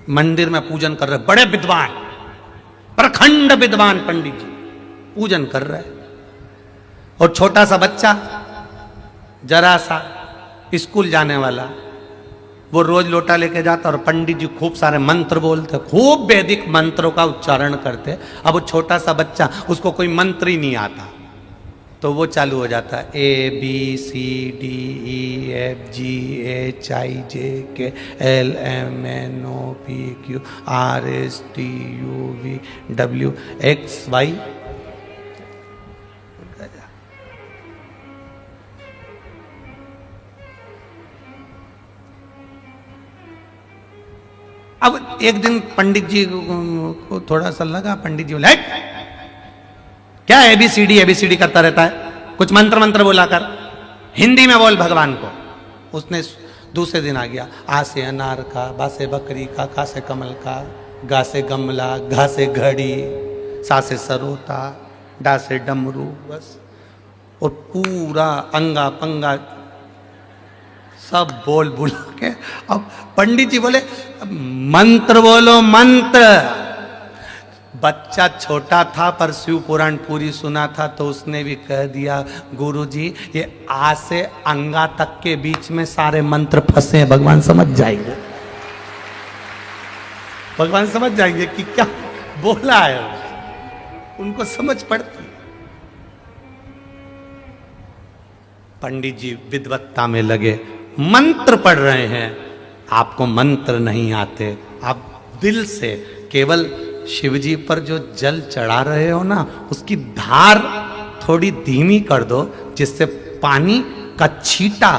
मंदिर में पूजन कर रहे, बड़े विद्वान, प्रखंड विद्वान पंडित जी पूजन कर रहे, और छोटा सा बच्चा जरा सा स्कूल जाने वाला, वो रोज लोटा लेके जाता और पंडित जी खूब सारे मंत्र बोलते, खूब वैदिक मंत्रों का उच्चारण करते। अब वो छोटा सा बच्चा, उसको कोई मंत्र ही नहीं आता, तो वो चालू हो जाता है ABCDEFGHIJKLMNOPQRSTUVWXY। अब एक दिन पंडित जी को थोड़ा सा लगा, पंडित जी बोले क्या एबीसीडी करता रहता है, कुछ मंत्र मंत्र बोला कर, हिंदी में बोल भगवान को। उसने दूसरे दिन आ गया, आ से अनार का, बा से बकरी का, का से कमल का, गा से गमला, घा से घड़ी, सा से सरोता, डा से डमरू, बस। और पूरा अंगा पंगा सब बोल बुला के, अब पंडित जी बोले मंत्र बोलो मंत्र। बच्चा छोटा था पर शिव पुराण पूरी सुना था, तो उसने भी कह दिया गुरुजी ये आ से अंगा तक के बीच में सारे मंत्र फंसे हैं, भगवान समझ जाएंगे, भगवान समझ जाएंगे कि क्या बोला है, उनको समझ पड़ती। पंडित जी विद्वत्ता में लगे, मंत्र पढ़ रहे हैं, आपको मंत्र नहीं आते, आप दिल से केवल शिवजी पर जो जल चढ़ा रहे हो ना, उसकी धार थोड़ी धीमी कर दो, जिससे पानी का छींटा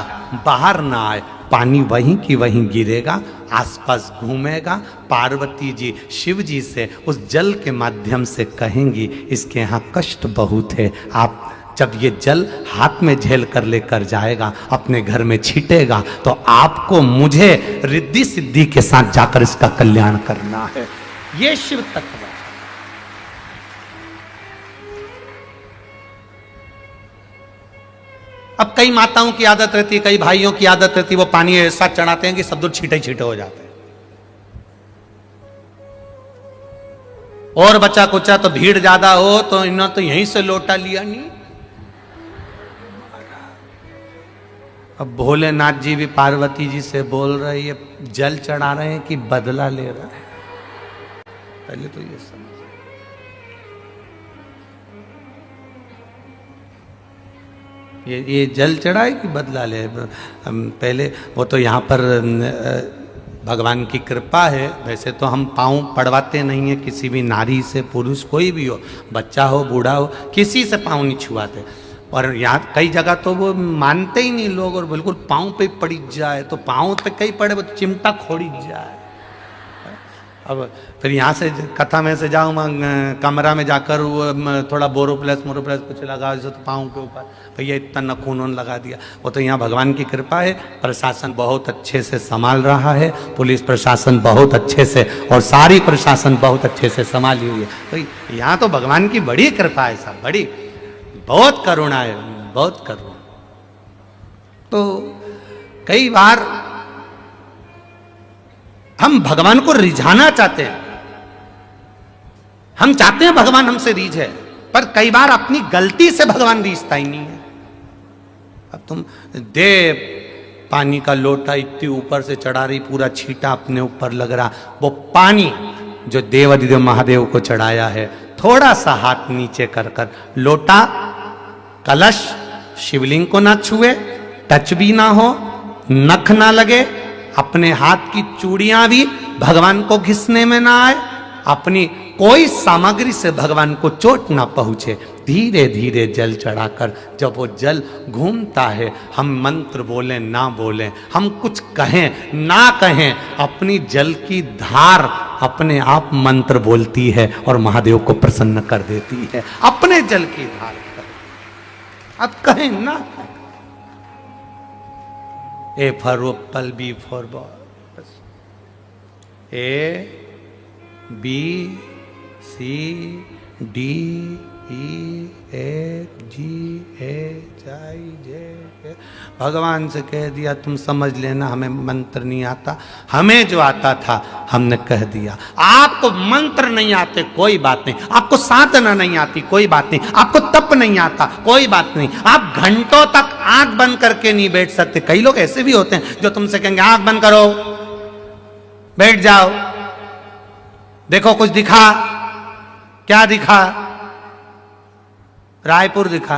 बाहर ना आए, पानी वहीं की वहीं गिरेगा, आसपास घूमेगा। पार्वती जी शिव जी से उस जल के माध्यम से कहेंगी इसके यहाँ कष्ट बहुत है, आप जब ये जल हाथ में झेल कर लेकर जाएगा, अपने घर में छीटेगा, तो आपको मुझे रिद्धि सिद्धि के साथ जाकर इसका कल्याण करना है। ये शिव तत्व है। अब कई माताओं की आदत रहती है, कई भाइयों की आदत रहती है, वो पानी ऐसा चढ़ाते हैं कि सब दूर छीटे छीटे हो जाते हैं। और बचा कुचा तो भीड़ ज्यादा हो तो इन्होंने तो यहीं से लोटा लिया नहीं। अब भोलेनाथ जी भी पार्वती जी से बोल रहे, ये जल चढ़ा रहे हैं कि बदला ले रहे हैं, पहले तो ये समझ। ये जल चढ़ा है कि बदला ले, पहले वो तो यहाँ पर भगवान की कृपा है। वैसे तो हम पाँव पड़वाते नहीं है किसी भी नारी से, पुरुष कोई भी हो, बच्चा हो बूढ़ा हो, किसी से पाँव नहीं छुआते। और यहाँ कई जगह तो वो मानते ही नहीं लोग, और बिल्कुल पाँव पे पड़ी जाए तो पाँव पे कहीं पड़े तो चिमटा खोड़ी जाए। अब फिर यहाँ से कथा में से जाऊँ कमरा में जाकर वो थोड़ा बोरोप्लस मोरोप्लस कुछ लगा तो पाँव के ऊपर, भैया इतना नखून लगा दिया। वो तो यहाँ भगवान की कृपा है, प्रशासन बहुत अच्छे से संभाल रहा है, पुलिस प्रशासन बहुत अच्छे से, और सारी प्रशासन बहुत अच्छे से संभाली हुई है। तो यहाँ तो भगवान की बड़ी कृपा है, सब बड़ी, बहुत करुणा है, बहुत करुणा। तो कई बार हम भगवान को रिझाना चाहते हैं, हम चाहते हैं भगवान हमसे रीझे, पर कई बार अपनी गलती से भगवान रीझता ही नहीं है। अब तुम दे पानी का लोटा इतनी ऊपर से चढ़ा रही, पूरा छींटा अपने ऊपर लग रहा, वो पानी जो देवाधिदेव महादेव को चढ़ाया है, थोड़ा सा हाथ नीचे कर कर, लोटा कलश शिवलिंग को ना छुए, टच भी ना हो, नख ना लगे, अपने हाथ की चूड़ियां भी भगवान को घिसने में ना आए, अपनी कोई सामग्री से भगवान को चोट ना पहुंचे, धीरे धीरे जल चढ़ाकर जब वो जल घूमता है, हम मंत्र बोलें ना बोलें, हम कुछ कहें ना कहें, अपनी जल की धार अपने आप मंत्र बोलती है और महादेव को प्रसन्न कर देती है, अपने जल की धार। अब कहें ना, A for apple, B for ball, A B C D E F G H I J K। भगवान से कह दिया तुम समझ लेना, हमें मंत्र नहीं आता, हमें जो आता था हमने कह दिया। आपको मंत्र नहीं आते कोई बात नहीं, आपको साधना नहीं आती कोई बात नहीं, आपको तप नहीं आता कोई बात नहीं, आप घंटों तक आंख बंद करके नहीं बैठ सकते। कई लोग ऐसे भी होते हैं जो तुमसे कहेंगे आंख बंद करो, बैठ जाओ, देखो कुछ दिखा। क्या दिखा? रायपुर दिखा।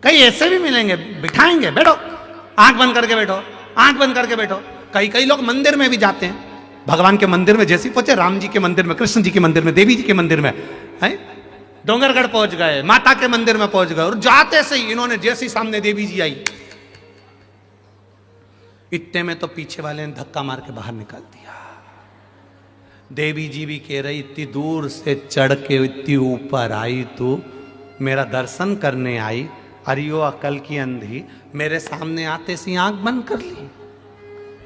कई ऐसे भी मिलेंगे, बिठाएंगे, बैठो, आंख बंद करके बैठो, आंख बंद करके बैठो। कई लोग मंदिर में भी जाते हैं, भगवान के मंदिर में जैसे पहुंचे, राम जी के मंदिर में, कृष्ण जी के मंदिर में, देवी जी के मंदिर में, है डोंगरगढ़ पहुंच गए, माता के मंदिर में पहुंच गए, और जाते से ही इन्होंने जैसे सामने देवी जी आई, इतने में तो पीछे वाले ने धक्का मार के बाहर निकाल दिया। देवी जी भी कह रही, इतनी दूर से चढ़ के इतनी ऊपर आई, तू मेरा दर्शन करने आई, अरियो अकल की अंधी, मेरे सामने आते सी आंख बंद कर ली,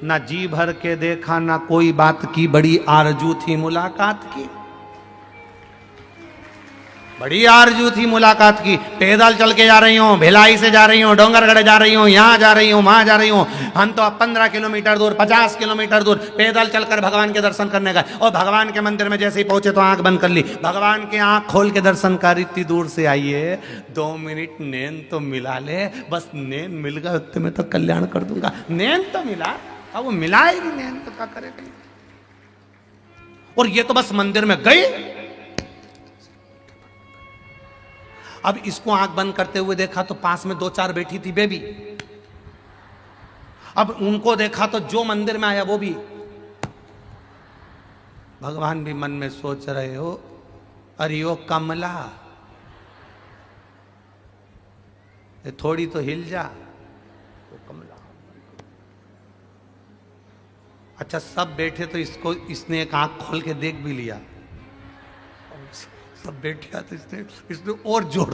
ना जी भर के देखा, ना कोई बात की, बड़ी आरजू थी मुलाकात की, बड़ी आरजू थी मुलाकात की। पैदल चल के जा रही हूँ, भिलाई से जा रही हूँ, डोंगरगढ़ जा रही हूँ, यहाँ जा रही हूँ, वहां जा रही हूँ, हम तो अब 15 किलोमीटर दूर, 50 किलोमीटर दूर पैदल चलकर भगवान के दर्शन करने गए, और भगवान के मंदिर में जैसे ही पहुंचे तो आंख बंद कर ली। भगवान के आंख खोल के दर्शन कर, इतनी दूर से आइए, 2 मिनट नैन तो मिला ले, बस नैन मिल गए उतने में तो कल्याण कर दूंगा। नैन तो मिला, अब वो मिलाएगी नैन तो क्या करेगा। और ये तो बस मंदिर में गए। अब इसको आंख बंद करते हुए देखा तो पास में 2-4 बैठी थी बेबी। अब उनको देखा तो जो मंदिर में आया वो भी। भगवान भी मन में सोच रहे हो, अरे ओ कमला, ये थोड़ी तो हिल जा। वो कमला, अच्छा सब बैठे तो इसको, इसने एक आंख खोल के देख भी लिया, सब बैठा तो इसने और जोर